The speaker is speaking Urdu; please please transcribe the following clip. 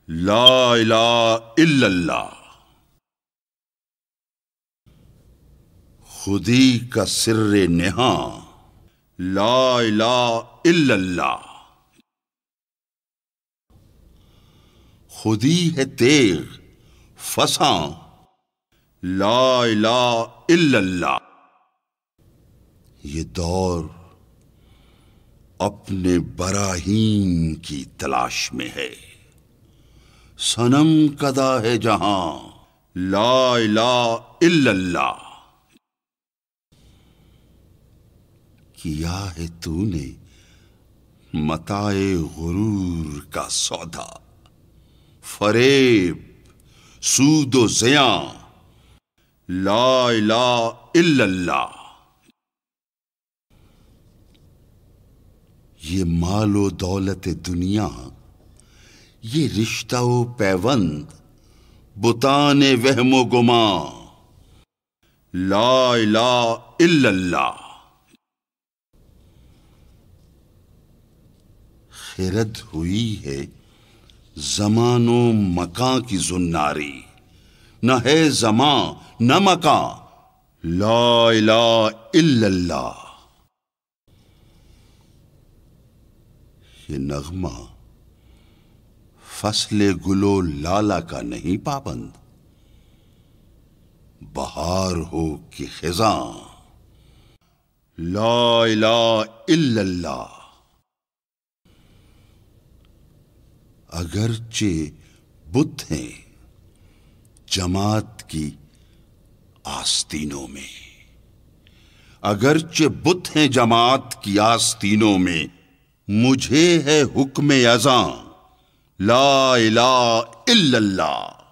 لا الہ الا اللہ، خودی کا سر نہاں، لا الہ الا اللہ، خودی ہے تیغ فساں، لا الہ الا اللہ۔ یہ دور اپنے براہین کی تلاش میں ہے، صنم کدا ہے جہاں، لا الہ الا اللہ۔ کیا ہے تو نے متاع غرور کا سودا، فریب سود و زیاں، لا الہ الا اللہ۔ یہ مال و دولت دنیا، یہ رشتہ و پیوند، بتان وہم و گماں، لا الہ الا اللہ۔ خرد ہوئی ہے زمان و مکاں کی زناری، نہ ہے زمان نہ مکاں، لا الہ الا اللہ۔ یہ نغمہ فصل گل و لالہ کا نہیں پابند، بہار ہو کہ خزاں، لا الہ الا اللہ۔ اگرچہ بت ہیں جماعت کی آستینوں میں، اگرچہ بت ہیں جماعت کی آستینوں میں، مجھے ہے حکم اذاں، لا الہ الا اللہ۔